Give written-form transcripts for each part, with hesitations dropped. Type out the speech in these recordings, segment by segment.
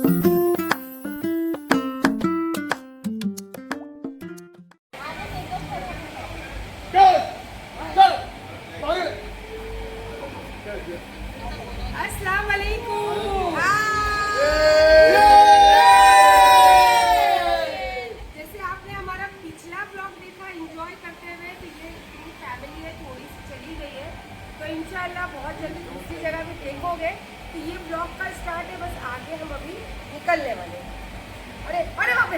अस्सलाम वालेकुम। जैसे आपने हमारा पिछला ब्लॉग देखा एंजॉय करते हुए, तो ये पूरी फैमिली है, थोड़ी सी चली गई है, तो इंशाल्लाह बहुत जल्दी दूसरी जगह भी देखोगे। तो ये ब्लॉग का स्टार्ट है, बस आगे हम अभी निकलने वाले हैं। अरे अरे बाप रे,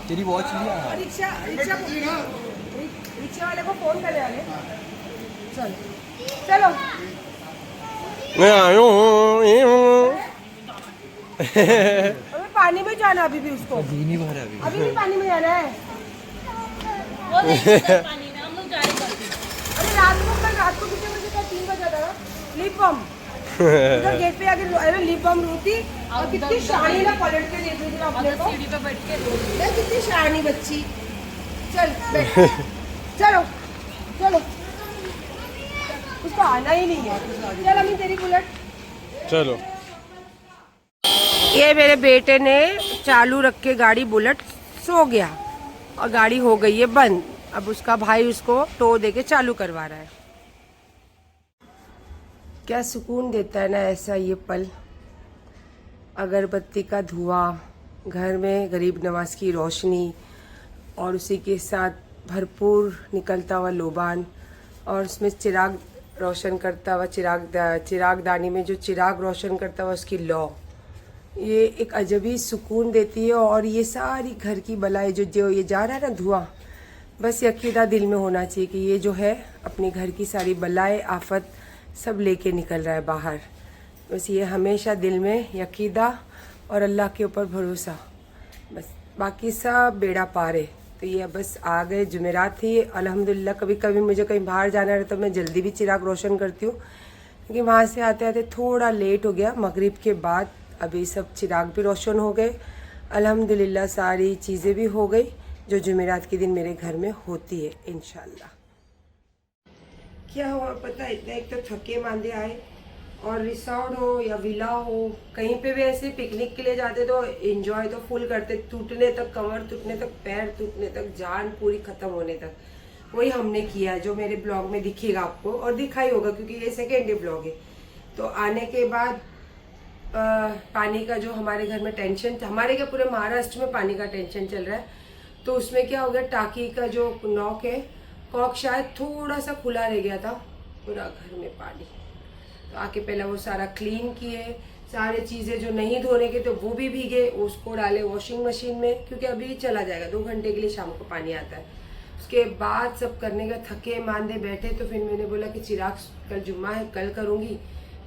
तेरी वॉच लिया। रिक्शा वाले को फोन करने वाले। चलो चलो मैं आया हूँ। अबे पानी में जाना अभी भी उसको, अभी नहीं भरा अभी भी पानी में जाना है। अरे रात को कितने बजे था? 3 बजे था ना। लिप बाम उधर गेट पे आके अरे लिप बाम रोती और कितनी शानी ना पलट के देख रही थी अपने को, सीढ़ी पे बैठ के कितनी शानी बच्ची। चल बैठ चलो चलो, उसको आना ही नहीं है। चल अम्मी तेरी बुलेट। चलो। ये मेरे बेटे ने चालू रख के गाड़ी बुलेट सो गया और गाड़ी हो गई है बंद। अब उसका भाई उसको टो देके चालू करवा रहा है। क्या सुकून देता है ना ऐसा ये पल, अगरबत्ती का धुआं, घर में गरीब नवाज की रोशनी और उसी के साथ भरपूर निकलता हुआ लोबान और उसमें चिराग रोशन करता हुआ चिरागदानी में जो चिराग रोशन करता हुआ उसकी लौ, ये एक अजबी सुकून देती है। और ये सारी घर की बलाएं जो ये जा रहा है ना धुआं, बस यकीदा दिल में होना चाहिए कि ये जो है अपने घर की सारी बलाएं आफत सब लेके निकल रहा है बाहर। बस ये हमेशा दिल में यकीदा और अल्लाह के ऊपर भरोसा, बस बाकी सब बेड़ा पार है। तो ये बस आ गए, जुमेरात थी अल्हम्दुलिल्लाह। कभी कभी मुझे कहीं बाहर जाना है तो मैं जल्दी भी चिराग रोशन करती हूँ, क्योंकि वहाँ से आते आते थोड़ा लेट हो गया मगरिब के बाद। अभी सब चिराग भी रोशन हो गए अल्हम्दुलिल्लाह, सारी चीज़ें भी हो गई जो जुमेरात के दिन मेरे घर में होती है इंशाल्लाह। क्या हुआ पता है, इतना एक तो थके मांदे आए और रिसोर्ट हो या विला हो, कहीं पे भी ऐसे पिकनिक के लिए जाते तो एंजॉय तो फुल करते, टूटने तक कमर, टूटने तक पैर, टूटने तक जान पूरी खत्म होने तक। वही हमने किया जो मेरे ब्लॉग में दिखेगा आपको और दिखाई होगा, क्योंकि ये सेकेंड डे ब्लॉग है। तो आने के बाद पानी का जो हमारे घर में टेंशन, हमारे क्या पूरे महाराष्ट्र में पानी का टेंशन चल रहा है। तो उसमें क्या हो गया, टाकी का जो नॉक है, कॉक शायद थोड़ा सा खुला रह गया था, पूरा घर में पानी। तो आके पहले वो सारा क्लीन किए, सारे चीज़ें जो नहीं धोने के तो वो भी भीगे, उसको डाले वॉशिंग मशीन में, क्योंकि अभी चला जाएगा 2 घंटे के लिए, शाम को पानी आता है। उसके बाद सब करने का थके मांदे बैठे, तो फिर मैंने बोला कि चिराग कल जुम्मा है कल करूँगी।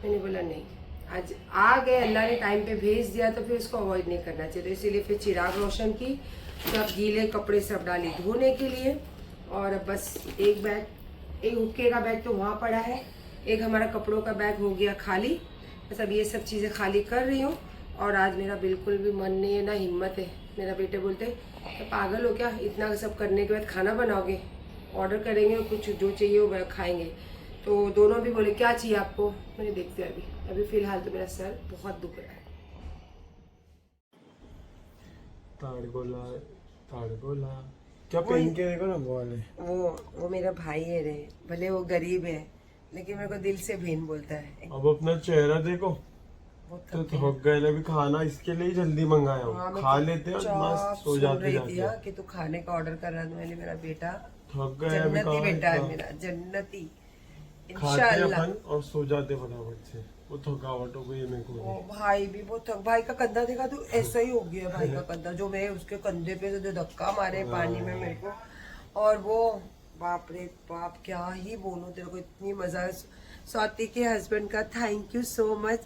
मैंने बोला नहीं, आज आ गए, अल्लाह ने टाइम पे भेज दिया तो फिर उसको अवॉइड नहीं करना चाहिए। तो इसीलिए फिर चिराग रोशन की, सब गीले कपड़े सब डाली धोने के लिए। और बस एक बैग, एक हुक्के का बैग तो वहाँ पड़ा है, एक हमारा कपड़ों का बैग हो गया खाली। बस अब ये सब चीज़ें खाली कर रही हूँ। और आज मेरा बिल्कुल भी मन नहीं है, ना हिम्मत है। मेरा बेटे बोलते तो पागल हो क्या, इतना सब करने के बाद खाना बनाओगे? ऑर्डर करेंगे और कुछ जो चाहिए वो खाएंगे। तो दोनों भी बोले क्या चाहिए आपको? मैंने देखते अभी फ़िलहाल तो मेरा सर बहुत दुख रहा है। ताड़गोला क्या पहन के देखो ना, वो वाले वो मेरा भाई है रे, भले वो गरीब है लेकिन मेरे को दिल से बहन बोलता है। अब अपना चेहरा देखो, तो थक गए। अभी खाना इसके लिए जल्दी मंगाया हूँ, खा लेते हैं मस्त सो जाते जाते। कि तू खाने का ऑर्डर कर रहा है, मैंने मेरा बेटा थक गए अभी, जन्नती बेटा है मेरा, जन्नती खाते अपन और सो जाते फटाफट से। वो थकावट हो गई मेरे को। भाई भी बहुत भाई का कंधा देखा तो ऐसा ही हो गया भाई का कंधा, जो मैं उसके कंधे पे जो धक्का मारे पानी में मेरे को। और वो बाप रे बाप, क्या ही बोलूं तेरे को, इतनी मजा। स्वाति के हस्बैंड का थैंक यू सो मच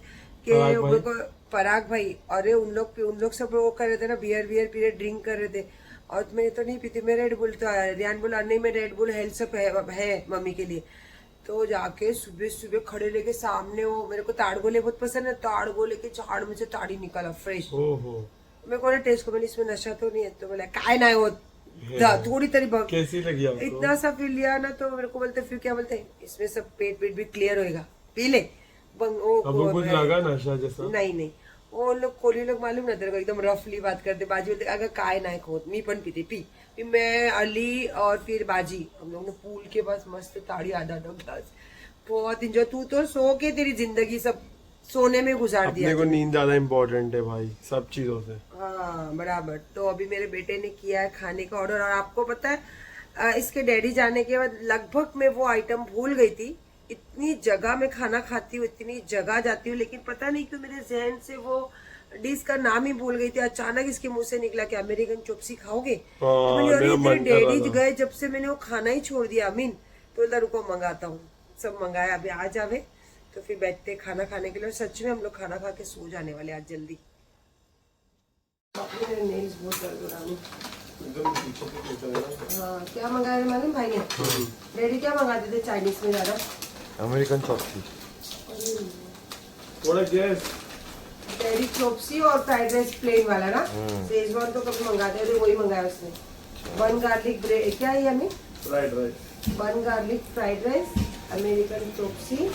कि मेरे को, पराग भाई। अरे उन लोग सब वो कर रहे थे ना, बियर पीरियड ड्रिंक कर रहे थे, और मैं तो नहीं पीती, मैं रेड बुल, तो रियान बोला नहीं मैं रेड बुल हेल्थ सब है मम्मी के लिए। तो जाके सुबह सुबह खड़े लेके सामने, वो मेरे को ताड़गोले बहुत पसंद है, ताड़गोले के झाड़ में से ताड़ी निकाला फ्रेश। मेरे को टेस्ट को, मैंने इसमें नशा तो नहीं है, तो बोला काय ना हो थोड़ी तरी कैसी लगी आपको? इतना सा पी लिया ना तो मेरे को बोलते फिर क्या बोलते इसमें सब पेट भी क्लियर होएगा, पी ले। आपको कुछ लगा नशा जैसा? नहीं वो लोग कोली लोग मालूम ना तेरे को एकदम रफली बात करते, बाजी बोलते अगर काय ना खोत मी पण पीते पी। फिर मैं अली और फिर बाजी हम लोग ने पूल के पास मस्त ताड़ी आधा ग्लास, बहुत इंजॉय। तू तो सो के तेरी जिंदगी सब सोने में गुजार दिया। अपने को नींद ज्यादा इम्पोर्टेंट है भाई सब चीजों से। हाँ बराबर। तो अभी मेरे बेटे ने किया है खाने का ऑर्डर, और आपको पता है इसके डैडी जाने के बाद लगभग मैं वो आइटम भूल गई थी। इतनी जगह मैं खाना खाती हूँ, इतनी जगह जाती हूँ, लेकिन पता नहीं क्यों मेरे जहन से वो डिश का नाम ही भूल गई थी। अचानक इसके मुंह से निकला कि अमेरिकन चॉपसी खाओगे? तो मैंने अरे तेरे डैडी गए जब से मैंने वो खाना ही छोड़ दिया अमीन। तो इधर रुको मंगाता हूँ, सब मंगाया, अभी आ जावे तो फिर बैठते खाना खाने के लिए। सच में हम लोग खाना खा के सो जाने वाले आज जल्दी। हाँ क्या मंगाया मालूम भाई ने? डैडी क्या मंगाते थे चाइनीज में ज्यादा? American chop suey. थोड़ा गैस डैडी चॉपसी और फ्राइड राइस प्लेन वाला ना, शेजवान तो कभी मंगाते थे, वही मंगाया उसने। वन गार्लिक ब्रेड क्या है हमें? Fried rice. One garlic fried rice, American chop suey.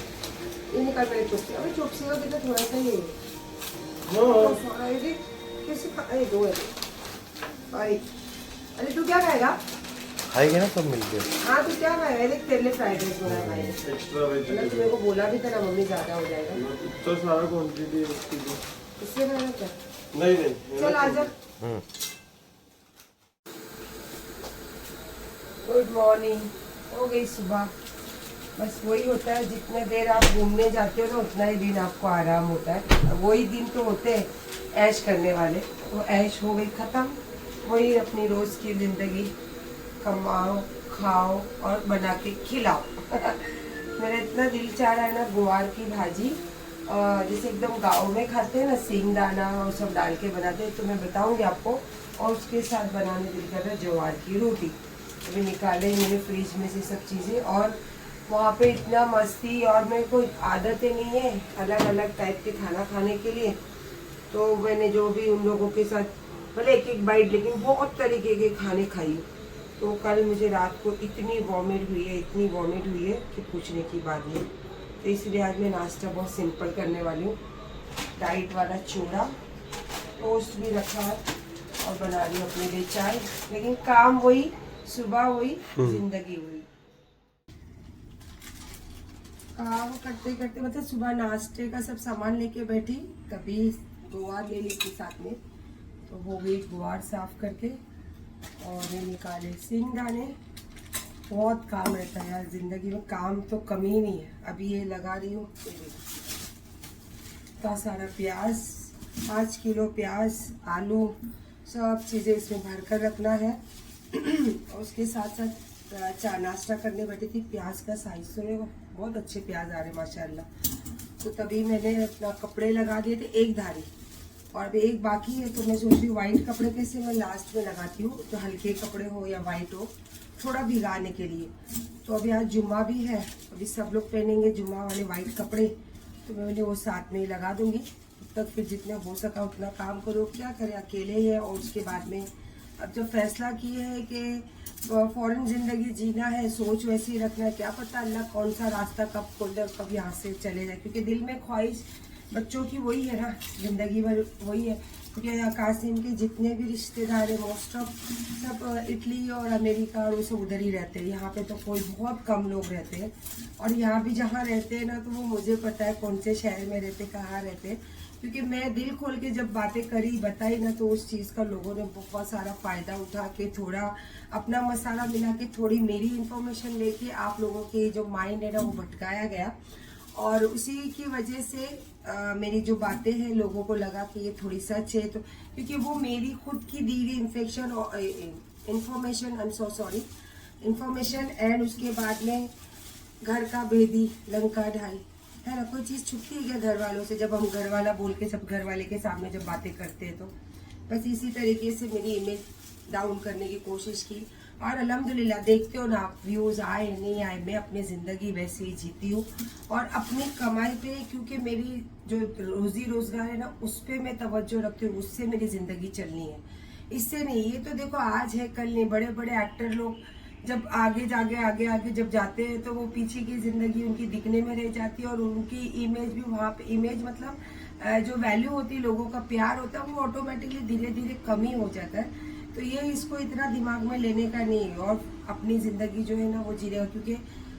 ये निकाल मेरे चॉपसी, अबे चॉपसी का कितना थोड़ा सा ही है। कैसे अरे दो है भाई। अरे तू क्या खाएगा? खाएंगे ना सब मिलके। हाँ तू क्या खाएगा? देख तेरे लिए फ्राइड राइस बनाया भाई ने। Extra veg. मतलब मेरे को बोला भी था ना मम्मी ज्यादा हो जाएगा तो सारा क्वांटिटी है उसकी। इसलिए मैंने क्या नहीं चल आजा। Good morning. हो गई सुबह। बस वही होता है, जितने देर आप घूमने जाते हो ना उतना ही दिन आपको आराम होता है। वही दिन तो होते हैं ऐश करने वाले, तो ऐश हो गई खत्म। वही अपनी रोज की जिंदगी, कमाओ खाओ और बना के खिलाओ। मेरा इतना दिल चाह रहा है ना गुआर की भाजी, जैसे एकदम गाँव में खाते हैं ना, सींग दाना और सब डाल के बनाते हैं, तो मैं बताऊंगी आपको। और उसके साथ बनाने दिल कर रहा है ज्वार की रोटी। अभी निकाले मैंने फ्रिज में से सब चीज़ें, और वहाँ पे इतना मस्ती, और मेरे को आदतें नहीं है अलग अलग टाइप के खाना खाने के लिए। तो मैंने जो भी उन लोगों के साथ भले एक एक बाइट, लेकिन बहुत तरीके के खाने खाई। तो कल मुझे रात को इतनी वॉमिट हुई है, इतनी वॉमिट हुई है कि पूछने की बात नहीं। तो इसलिए आज मैं नाश्ता बहुत सिंपल करने वाली हूँ। डाइट वाला चूड़ा, टोस्ट भी रखा है, और बना रही हूँ अपने लिए चाय। लेकिन काम वही, सुबह वही, जिंदगी वही। काम करते करते मतलब सुबह नाश्ते का सब सामान लेके बैठी, तभी गुआर ले ली थी साथ में। तो हो गई गुआर साफ करके, और ये निकाले सींग दाने। बहुत काम रहता है यार जिंदगी में, काम तो कमी ही नहीं है। अभी ये लगा रही हूँ, इतना सारा प्याज, 5 किलो प्याज, आलू, सब चीज़ें इसमें भर कर रखना है। और उसके साथ साथ चाय नाश्ता करने बैठी थी। प्याज का साइज तो बहुत अच्छे प्याज आ रहे माशाल्लाह। तो तभी मैंने अपना कपड़े लगा दिए थे एक धारी, और अभी एक बाकी है। तो मैं सोच रही हूँ वाइट कपड़े कैसे मैं लास्ट में लगाती हूँ, तो हल्के कपड़े हो या वाइट हो, थोड़ा भिगाने के लिए। तो अभी आज जुम्मा भी है, अभी सब लोग पहनेंगे जुम्मा वाले वाइट कपड़े, तो मैं वो साथ में ही लगा दूंगी। तब तक फिर जितना हो सका उतना काम करो, क्या करें अकेले ही है। और उसके बाद में अब जब फैसला किए है कि फॉरेन जिंदगी जीना है, सोच वैसे ही रखना है। क्या पता अल्लाह कौन सा रास्ता कब खोल दे, कब यहाँ से चले जाए। क्योंकि दिल में ख्वाहिश बच्चों की वही है ना, जिंदगी भर वही है। क्योंकि कासिम के जितने भी रिश्तेदार हैं मोस्ट ऑफ सब इटली और अमेरिका और वो सब उधर ही रहते हैं। यहाँ पे तो कोई बहुत कम लोग रहते हैं। और यहाँ भी जहाँ रहते हैं ना, तो वो मुझे पता है कौन से शहर में रहते, कहाँ रहते हैं। क्योंकि मैं दिल खोल के जब बातें करी बताई ना, तो उस चीज़ का लोगों ने बहुत सारा फ़ायदा उठा के, थोड़ा अपना मसाला मिला के, थोड़ी मेरी इन्फॉर्मेशन लेके आप लोगों के जो माइंड है ना वो भटकाया गया। और उसी की वजह से मेरी जो बातें हैं लोगों को लगा कि ये थोड़ी सच है। तो क्योंकि वो मेरी खुद की दी हुई information, I am so sorry, information, and उसके बाद में घर का भेदी लंका ढाई है ना। कोई चीज़ छुपती है क्या घर वालों से, जब हम घर वाला बोल के सब घर वाले के सामने जब बातें करते हैं। तो बस इसी तरीके से मेरी इमेज डाउन करने की कोशिश की। और अल्हम्दुलिल्लाह देखते हो ना आप, व्यूज़ आए नहीं आए, मैं अपनी ज़िंदगी वैसे ही जीती हूँ। और अपनी कमाई पे, क्योंकि मेरी जो रोज़ी रोज़गार है ना उस पर मैं तवज्जो रखती हूँ, उससे मेरी ज़िंदगी चलनी है। इससे नहीं, ये तो देखो आज है कल नहीं। बड़े बड़े एक्टर लोग जब आगे जाके आगे आगे जब जाते हैं तो वो पीछे की जिंदगी उनकी दिखने में रह जाती है, और उनकी इमेज भी वहाँ पे, इमेज मतलब जो वैल्यू होती है, लोगों का प्यार होता है, वो ऑटोमेटिकली धीरे धीरे कम ही हो जाता है। तो ये इसको इतना दिमाग में लेने का नहीं है, और अपनी जिंदगी जो है ना वो जी रहेगा, क्योंकि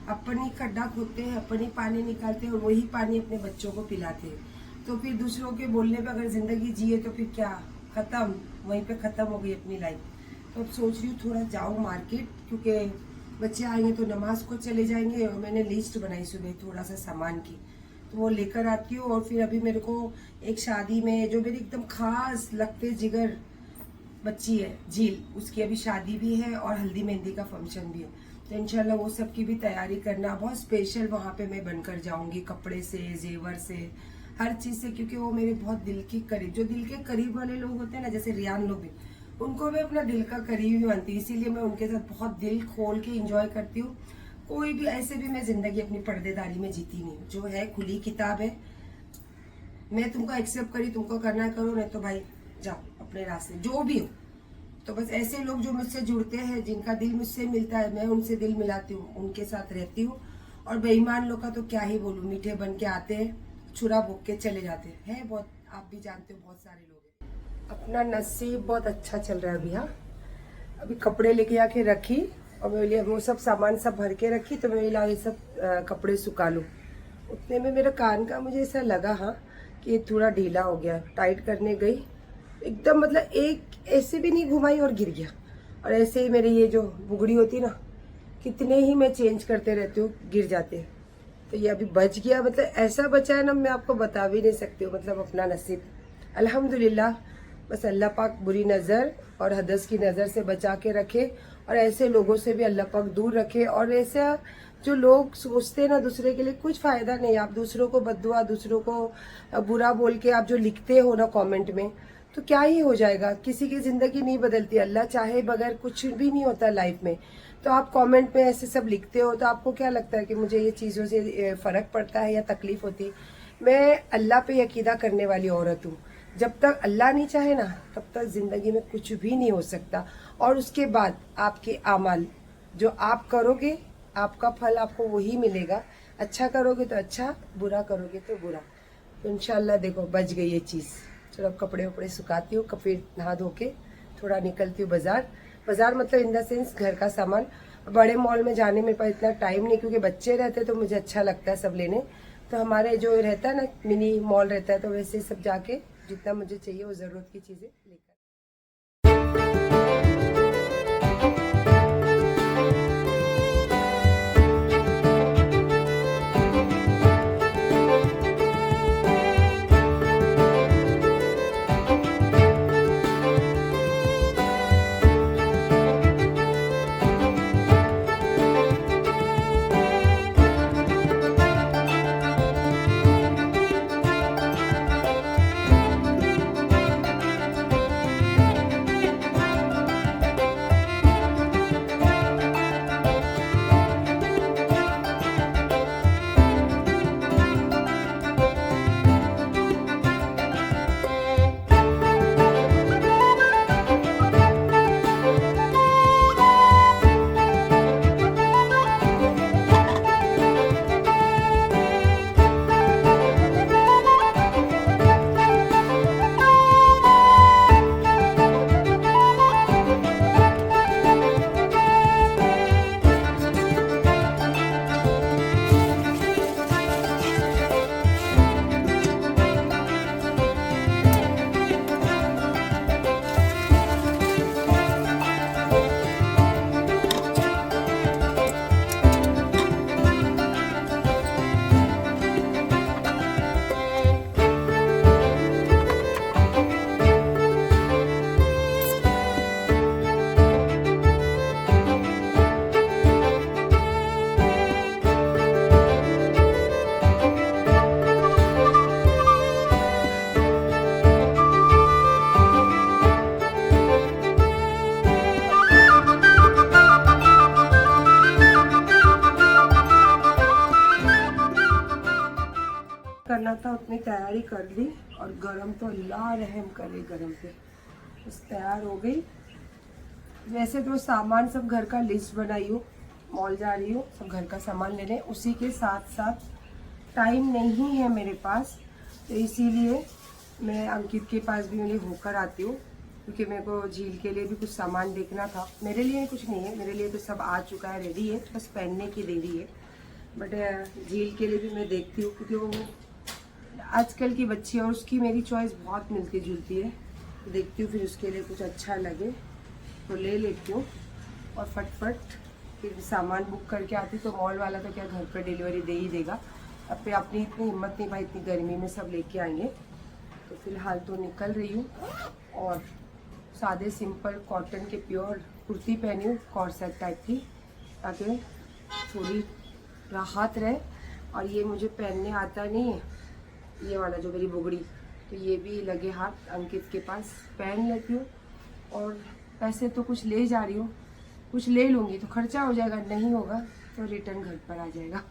अपन ही खड्डा खोदते हैं, अपन ही पानी निकालते हैं, और वही पानी अपने बच्चों को पिलाते हैं। तो फिर दूसरों के बोलने पे अगर जिंदगी जिए तो फिर क्या, खत्म, वहीं पे खत्म हो गई अपनी लाइफ। तो अब सोच रही हूँ थोड़ा जाऊँ मार्केट, क्योंकि बच्चे आएंगे तो नमाज को चले जाएंगे, और मैंने लिस्ट बनाई सुबह थोड़ा सा सामान की, तो वो लेकर आती हूँ। और फिर अभी मेरे को एक शादी में जो मेरी एकदम खास लगते जिगर बच्ची है झील, उसकी अभी शादी भी है और हल्दी मेहंदी का फंक्शन भी है। तो इंशाल्लाह वो सब की भी तैयारी करना, बहुत स्पेशल वहाँ पे मैं बनकर जाऊंगी, कपड़े से, जेवर से, हर चीज़ से, क्योंकि वो मेरे बहुत दिल के करीब, जो दिल के करीब वाले लोग होते हैं ना, जैसे रियान लोग भी, उनको मैं अपना दिल का करीब ही मानती हूँ। इसीलिए मैं उनके साथ बहुत दिल खोल के इंजॉय करती हूँ। कोई भी ऐसे भी मैं जिंदगी अपनी पर्देदारी में जीती नहीं, जो है खुली किताब है। मैं तुमको एक्सेप्ट करी, तुमको करना है करो, नहीं तो भाई जाओ अपने रास्ते, जो भी हो। तो बस ऐसे लोग जो मुझसे जुड़ते हैं, जिनका दिल मुझसे मिलता है, मैं उनसे दिल मिलाती हूँ, उनके साथ रहती हूँ। और बेईमान लोग का तो क्या ही बोलूँ, मीठे बन के आते हैं, छुरा भोग के चले जाते हैं। है बहुत, आप भी जानते हो, बहुत सारे लोग हैं। अपना नसीब बहुत अच्छा चल रहा है अभी। हाँ, अभी कपड़े लेके आके रखी, और मैं बोली वो सब सामान सब भर के रखी, तो मैं बोला ये सब कपड़े सुखा लूँ। उतने में मेरे कान का मुझे ऐसा लगा, हाँ, कि ये थोड़ा ढीला हो गया। टाइट करने गई, एकदम मतलब एक ऐसे भी नहीं घुमाई और गिर गया। और ऐसे ही मेरी ये जो बुगड़ी होती ना, कितने ही मैं चेंज करते रहती हूँ, गिर जाते हैं। तो ये अभी बच गया, मतलब ऐसा बचा है ना, मैं आपको बता भी नहीं सकती हूँ। मतलब अपना नसीब अल्हम्दुलिल्लाह। बस अल्लाह पाक बुरी नज़र और हदस की नज़र से बचा के रखे, और ऐसे लोगों से भी अल्लाह पाक दूर रखे। और ऐसा जो लोग सोचते हैं ना दूसरे के लिए, कुछ फ़ायदा नहीं। आप दूसरों को बद्दुआ, दूसरों को बुरा बोल के आप जो लिखते हो ना कमेंट में, तो क्या ही हो जाएगा। किसी की ज़िंदगी नहीं बदलती, अल्लाह चाहे बगैर कुछ भी नहीं होता लाइफ में। तो आप कमेंट में ऐसे सब लिखते हो, तो आपको क्या लगता है कि मुझे ये चीज़ों से फ़र्क पड़ता है या तकलीफ़ होती? मैं अल्लाह पे यकीदा करने वाली औरत हूँ। जब तक अल्लाह नहीं चाहे ना, तब तक ज़िंदगी में कुछ भी नहीं हो सकता। और उसके बाद आपके आमाल जो आप करोगे, आपका फल आपको वही मिलेगा। अच्छा करोगे तो अच्छा, बुरा करोगे तो बुरा। तो इंशाल्लाह देखो बच गई ये चीज़। चलो अब कपड़े वपड़े सुखाती हूँ, फिर नहा धो के थोड़ा निकलती हूँ बाजार। बाजार मतलब इन द सेंस घर का सामान। बड़े मॉल में जाने में पर इतना टाइम नहीं, क्योंकि बच्चे रहते तो मुझे अच्छा लगता है सब लेने। तो हमारे जो रहता है ना, मिनी मॉल रहता है, तो वैसे सब जाके जितना मुझे चाहिए वो ज़रूरत की चीज़ें लेकर। करना था उतनी तैयारी कर ली, और गरम तो अल्लाह रहम करे गरम पे। बस तैयार हो गई। वैसे तो सामान सब घर का लिस्ट बनाई हूँ, मॉल जा रही हूँ सब घर का सामान लेने। उसी के साथ साथ टाइम नहीं है मेरे पास, तो इसीलिए मैं अंकित के पास भी मैंने होकर आती हूँ, क्योंकि मेरे को झील के लिए भी कुछ सामान देखना था। मेरे लिए कुछ नहीं है, मेरे लिए तो सब आ चुका है, रेडी है, बस पहनने की देरी है। बट झील के लिए भी मैं देखती हूँ, क्योंकि वो आजकल की बच्ची है और उसकी मेरी चॉइस बहुत मिलती जुलती है। तो देखती हूँ फिर उसके लिए कुछ अच्छा लगे तो ले लेती हूँ और फटफट फिर सामान बुक करके आती। तो मॉल वाला तो क्या घर पर डिलीवरी दे ही देगा। अब फिर अपनी इतनी हिम्मत नहीं भाई, इतनी गर्मी में सब लेके आएंगे। तो फिलहाल तो निकल रही हूँ और सादे सिंपल कॉटन के प्योर कुर्ती पहनी हूँ, कॉर्सेट टाइप की, ताकि थोड़ी राहत रहे। और ये मुझे पहनने आता नहीं है, ये वाला जो मेरी बुगड़ी, तो ये भी लगे हाथ अंकित के पास पहन लेती हूँ। और पैसे तो कुछ ले जा रही हूँ, कुछ ले लूँगी तो खर्चा हो जाएगा, नहीं होगा तो रिटर्न घर पर आ जाएगा।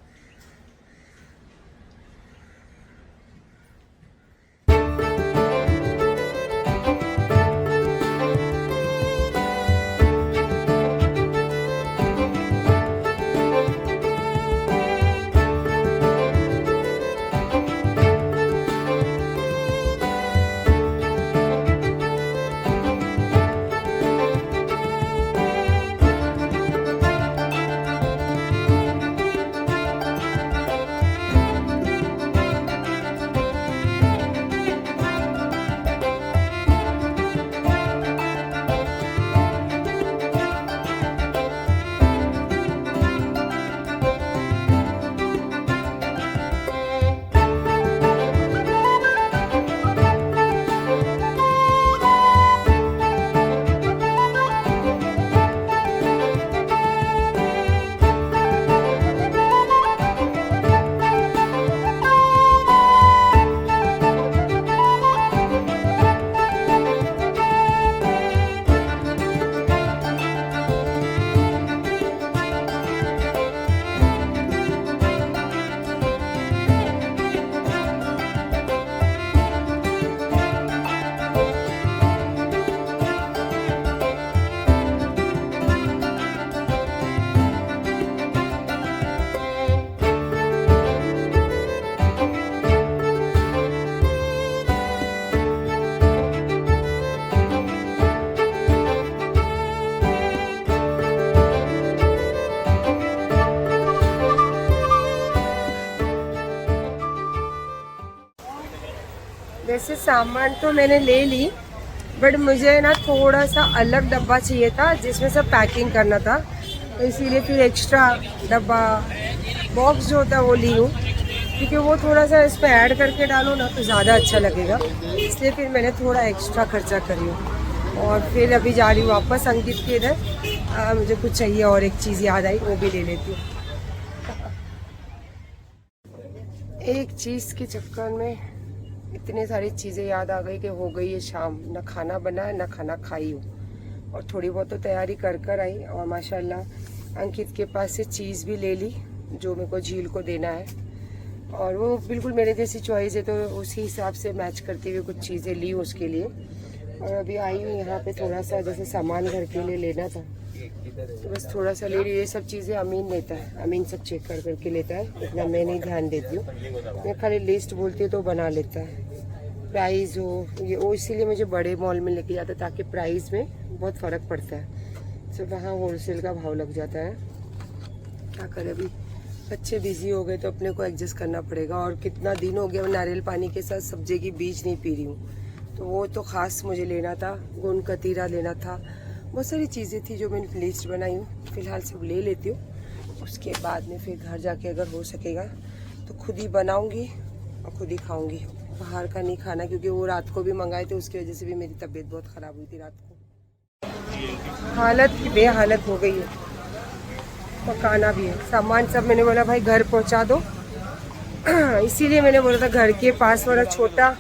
वैसे सामान तो मैंने ले ली, बट मुझे ना थोड़ा सा अलग डब्बा चाहिए था जिसमें सब पैकिंग करना था। तो इसीलिए फिर एक्स्ट्रा डब्बा बॉक्स जो होता है वो ली हूँ, क्योंकि वो थोड़ा सा इस पर ऐड करके डालो ना तो ज़्यादा अच्छा लगेगा। इसलिए फिर मैंने थोड़ा एक्स्ट्रा खर्चा करी हूँ। और फिर अभी जा रही हूँ वापस अंकित के इधर। मुझे कुछ चाहिए और एक चीज़ याद आई, वो भी ले लेती हूँ। एक चीज़ के चक्कर में इतनी सारी चीज़ें याद आ गई कि हो गई है शाम, ना खाना बना है ना खाना खाई हूँ। और थोड़ी बहुत तो तैयारी कर आई, और माशाल्लाह अंकित के पास से चीज़ भी ले ली जो मेरे को झील को देना है। और वो बिल्कुल मेरे जैसी चॉइस है, तो उसी हिसाब से मैच करते हुए कुछ चीज़ें ली उसके लिए। और अभी आई हूँ यहाँ पे, थोड़ा सा जैसे सामान घर के लिए लेना था, तो बस थोड़ा सा ले रही हूँ। ये सब चीज़ें अमीन लेता है, अमीन सब चेक करके लेता है, इतना मैं नहीं ध्यान देती हूँ। मैं खाली लिस्ट बोलती हूँ तो बना लेता है। प्राइस हो ये वो, इसीलिए मुझे बड़े मॉल में लेके जाता है, ताकि प्राइस में बहुत फ़र्क पड़ता है। तो वहाँ होलसेल का भाव लग जाता है। क्या करें, अभी बच्चे बिजी हो गए तो अपने को एडजस्ट करना पड़ेगा। और कितना दिन हो गया मैं नारियल पानी के साथ सब्जी की बीज नहीं पी रही हूँ, तो वो तो ख़ास मुझे लेना था। गोंद कतीरा लेना था, बहुत सारी चीज़ें थी जो मैंने लिस्ट बनाई हूँ। फिलहाल सब ले लेती हूँ, उसके बाद में फिर घर जाके अगर हो सकेगा तो खुद ही बनाऊँगी और खुद ही खाऊँगी। बाहर का नहीं खाना, क्योंकि वो रात को भी मंगाए थे, उसकी वजह से भी मेरी तबीयत बहुत ख़राब हुई थी रात को। हालत की बेहालत हो गई है, पकाना भी है। सामान सब मैंने बोला भाई घर पहुंचा दो, इसीलिए मैंने बोला था घर के पास वाला छोटा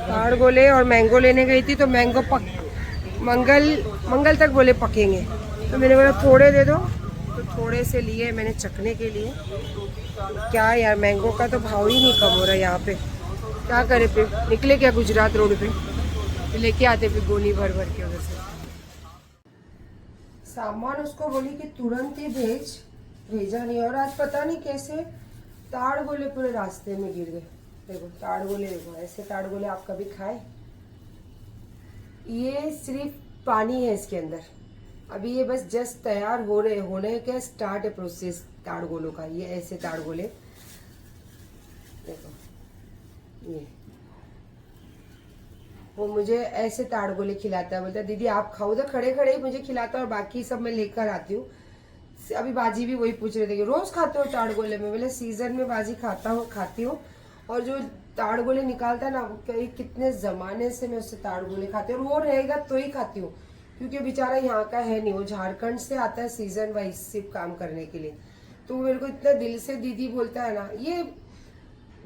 पहाड़ गोले और मैंगो लेने गई थी, तो मैंगो मंगल तक बोले पकेंगे, तो मैंने बोला थोड़े दे दो, तो थोड़े से लिए मैंने चखने के लिए। क्या यार, मैंगो का तो भाव ही नहीं कम हो रहा यहाँ पे। क्या करे फिर, निकले क्या गुजरात रोड पे, फिर लेके आते फिर गोली भर भर के उधर से। सामान उसको बोली कि तुरंत ही भेजा नहीं, और आज पता नहीं कैसे ताड़ गोले पूरे रास्ते में गिर गए। देखो ताड़ गोले, देखो ऐसे ताड़ गोले आप कभी खाए? ये सिर्फ पानी है इसके अंदर, अभी ये बस जस्ट तैयार होने के स्टार्ट है प्रोसेस ताड़ गोलों का। ये ऐसे ताड़ गोले देखो, ये वो मुझे ऐसे ताड़ गोले खिलाता है, बोलता है दीदी आप खाओ, तो खड़े खड़े ही मुझे खिलाता है और बाकी सब मैं लेकर आती हूँ। अभी बाजी भी वही पूछ रहे थे कि रोज खाते हो ताड़ गोले में? बोले सीजन में बाजी खाती हूँ, और जो ताड़ गोले निकालता है ना, कई कितने जमाने से मैं उससे ताड़ गोले खाती हूँ, और वो रहेगा तो ही खाती हूँ, क्योंकि बेचारा यहाँ का है नहीं, वो झारखंड से आता है सीजन वाइज सिर्फ काम करने के लिए। तो मेरे को इतना दिल से दीदी बोलता है ना, ये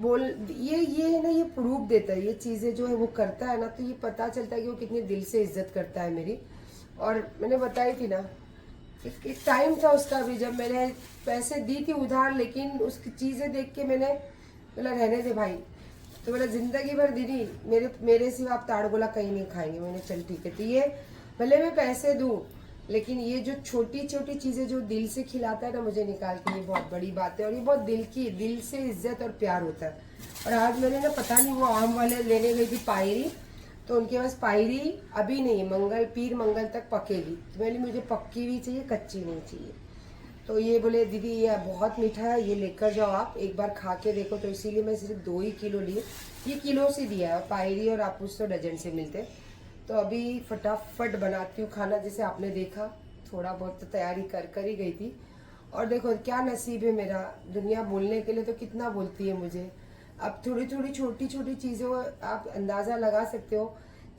है ना, ये प्रूफ देता है, ये चीजें जो है वो करता है ना, तो ये पता चलता है कि वो कितने दिल से इज्जत करता है मेरी। और मैंने बताई थी ना, एक टाइम था उसका भी जब मैंने पैसे दी थी उधार, लेकिन उसकी चीजें देख के मैंने बोला रहने दे भाई, तो बोला जिंदगी भर दीदी मेरे सिवा आप ताड़ गोला कहीं नहीं खाएंगे। मैंने चल ठीक है, तो ये भले मैं पैसे दूं, लेकिन ये जो छोटी छोटी चीजें जो दिल से खिलाता है ना मुझे निकाल के, ये बहुत बड़ी बात है, और ये बहुत दिल से इज्जत और प्यार होता है। और आज मैंने ना पता नहीं वो आम वाले लेने गई थी पायरी, तो उनके पास पायरी अभी नहीं, पीर मंगल तक पकेगी, तो मैंने मुझे पक्की भी चाहिए, कच्ची नहीं चाहिए। तो ये बोले दीदी ये बहुत मीठा है, ये लेकर जाओ आप एक बार खा के देखो, तो इसीलिए मैं सिर्फ 2 ही किलो लिए, ये किलो से दिया है, पायरी और आपूस तो डजन से मिलते। तो अभी फटाफट बनाती हूँ खाना, जैसे आपने देखा थोड़ा बहुत तो तैयारी कर ही गई थी। और देखो क्या नसीब है मेरा, दुनिया बोलने के लिए तो कितना बोलती है मुझे। अब थोड़ी थोड़ी छोटी छोटी चीज़ों आप अंदाज़ा लगा सकते हो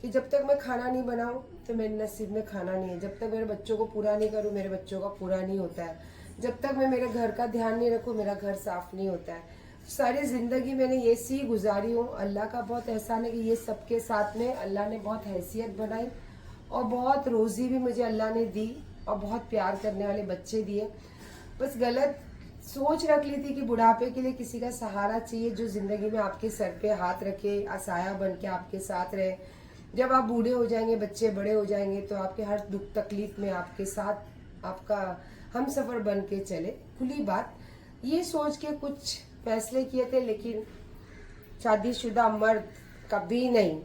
कि जब तक मैं खाना नहीं बनाऊँ तो मेरे नसीब में खाना नहीं है, जब तक मेरे बच्चों को पूरा नहीं करूँ मेरे बच्चों का पूरा नहीं होता है, जब तक मैं मेरे घर का ध्यान नहीं रखूँ मेरा घर साफ नहीं होता है। सारी ज़िंदगी मैंने ये सी गुजारी हूँ, अल्लाह का बहुत एहसान है कि ये सबके साथ में अल्लाह ने बहुत हैसियत बनाई, और बहुत रोज़ी भी मुझे अल्लाह ने दी, और बहुत प्यार करने वाले बच्चे दिए। बस गलत सोच रख ली थी कि बुढ़ापे के लिए किसी का सहारा चाहिए, जो ज़िंदगी में आपके सर पे हाथ रखे, आसाया बन के आपके साथ रहे। जब आप बूढ़े हो जाएंगे, बच्चे बड़े हो जाएंगे, तो आपके हर दुख तकलीफ में आपके साथ आपका हम सफ़र बन के चले। खुली बात, ये सोच के कुछ फैसले किए थे, लेकिन शादीशुदा मर्द कभी नहीं,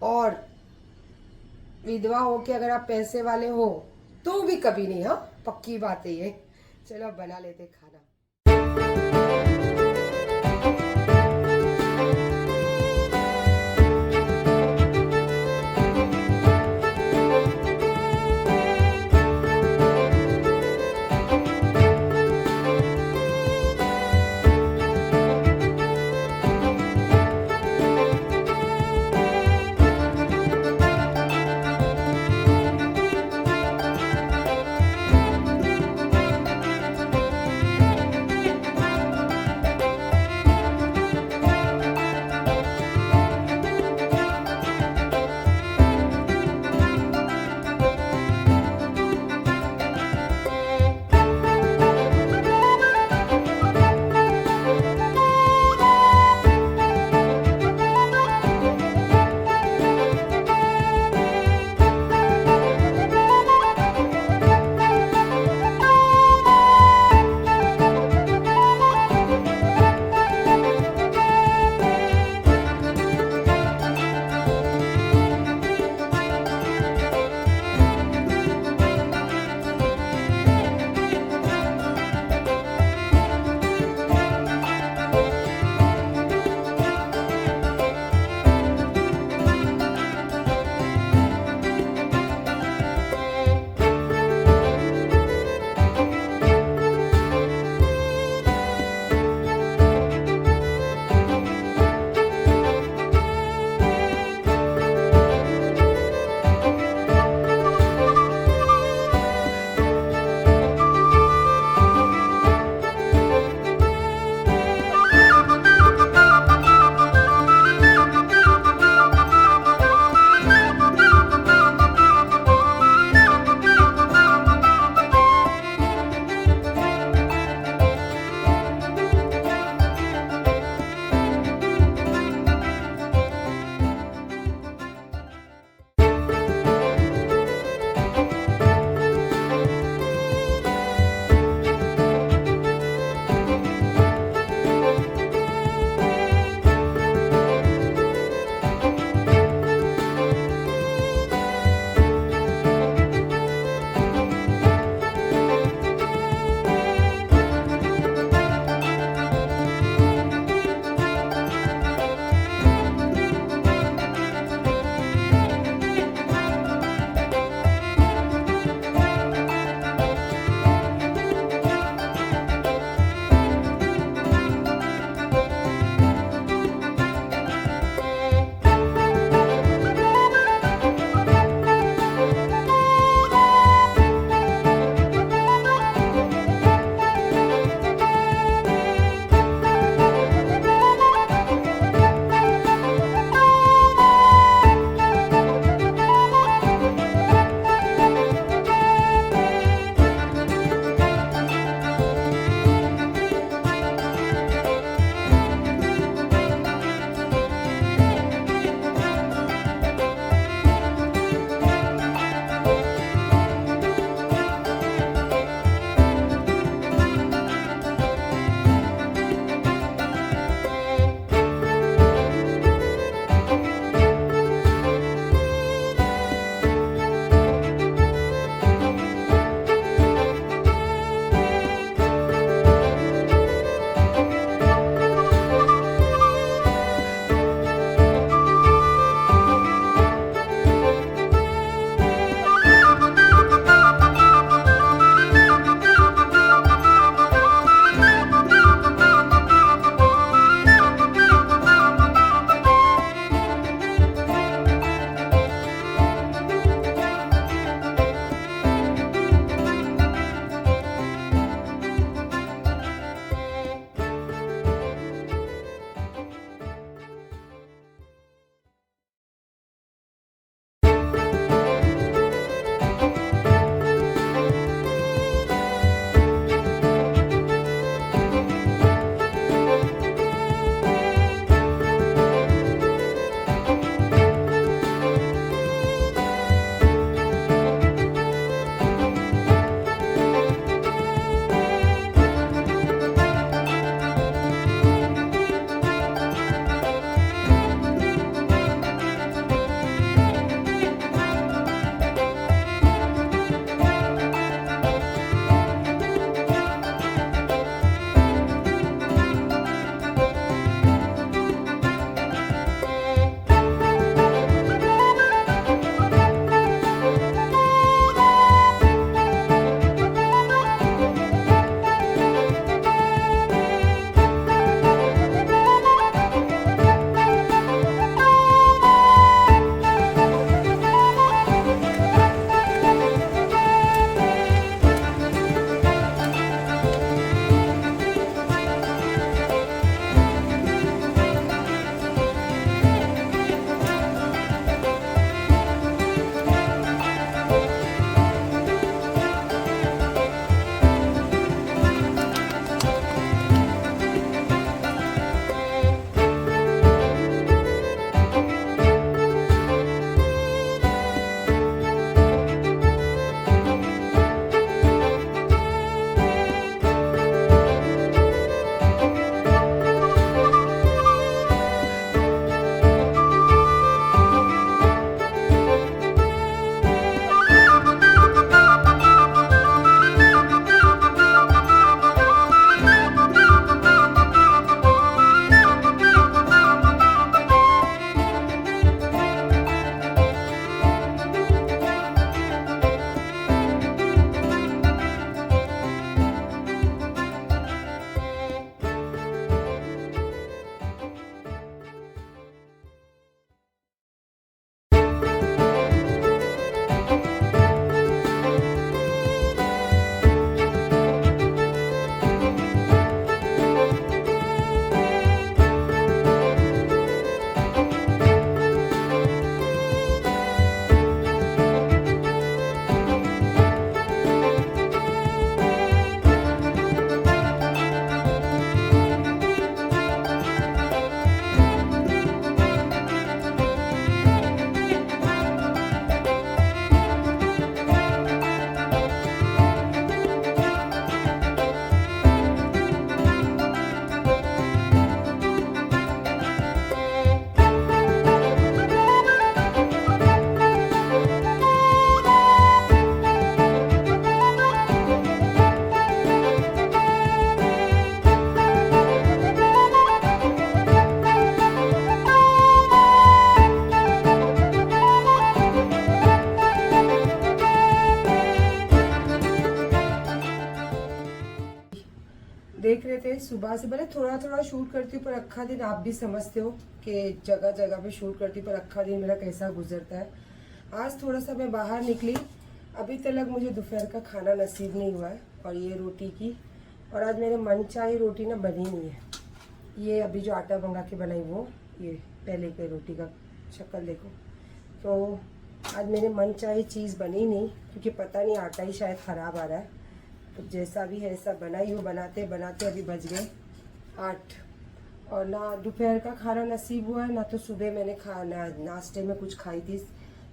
और विधवा हो के अगर आप पैसे वाले हो तो भी कभी नहीं। हाँ पक्की बात है ये। चलो अब बना लेते खाना। देख रहे थे सुबह से, भले थोड़ा थोड़ा शूट करती हूँ पर अक्खा दिन आप भी समझते हो कि जगह जगह पे शूट करती हूँ पर अक्खा दिन मेरा कैसा गुजरता है। आज थोड़ा सा मैं बाहर निकली, अभी तक मुझे दोपहर का खाना नसीब नहीं हुआ है और ये रोटी की, और आज मेरे मन चाही रोटी ना बनी नहीं है। ये अभी जो आटा मंगा के बनाई वो, ये पहले के रोटी का शक्ल देखो। तो आज मेरे मन चाही चीज़ बनी नहीं, क्योंकि पता नहीं आटा ही शायद ख़राब आ रहा है। तो जैसा भी है ऐसा बनाई हो, बनाते बनाते अभी बज गए 8, और ना दोपहर का खाना नसीब हुआ है ना तो सुबह मैंने खाना नाश्ते में कुछ खाई थी।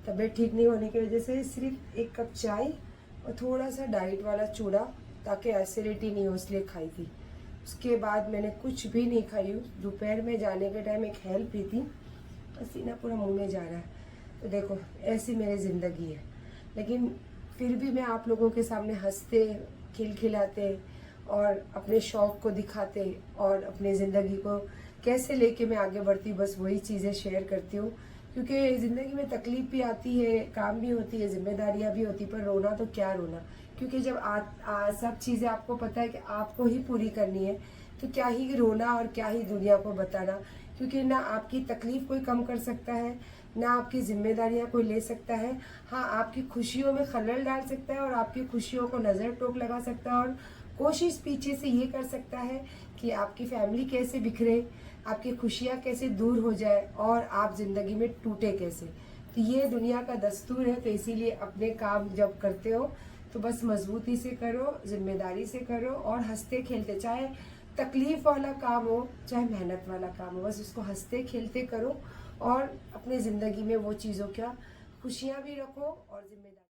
तबीयत ठीक नहीं होने की वजह से सिर्फ 1 कप चाय और थोड़ा सा डाइट वाला चूड़ा, ताकि एसिडिटी नहीं हो इसलिए खाई थी। उसके बाद मैंने कुछ भी नहीं खाई हूँ। दोपहर में जाने के टाइम एक हेल्प पी थी, पसीना पूरा मुंह में जा रहा है। तो देखो ऐसी मेरी ज़िंदगी है, लेकिन फिर भी मैं आप लोगों के सामने हंसते खिलखिलाते और अपने शौक़ को दिखाते और अपनी ज़िंदगी को कैसे लेके मैं आगे बढ़ती हूँ, बस वही चीज़ें शेयर करती हूँ। क्योंकि ज़िंदगी में तकलीफ़ भी आती है, काम भी होती है, जिम्मेदारियाँ भी होती, पर रोना तो क्या रोना, क्योंकि जब सब चीज़ें आपको पता है कि आपको ही पूरी करनी है, तो क्या ही रोना और क्या ही दुनिया को बताना। क्योंकि ना आपकी तकलीफ़ कोई कम कर सकता है, ना आपकी जिम्मेदारियां कोई ले सकता है। हाँ, आपकी खुशियों में खलल डाल सकता है और आपकी खुशियों को नज़र टोक लगा सकता है, और कोशिश पीछे से ये कर सकता है कि आपकी फैमिली कैसे बिखरे, आपकी खुशियाँ कैसे दूर हो जाए और आप ज़िंदगी में टूटे कैसे। तो ये दुनिया का दस्तूर है। तो इसीलिए अपने काम जब करते हो तो बस मजबूती से करो, जिम्मेदारी से करो और हंसते खेलते, चाहे तकलीफ वाला काम हो चाहे मेहनत वाला काम हो, बस उसको हंसते खेलते करो और अपने ज़िंदगी में वो चीज़ों का खुशियाँ भी रखो और जिम्मेदारी।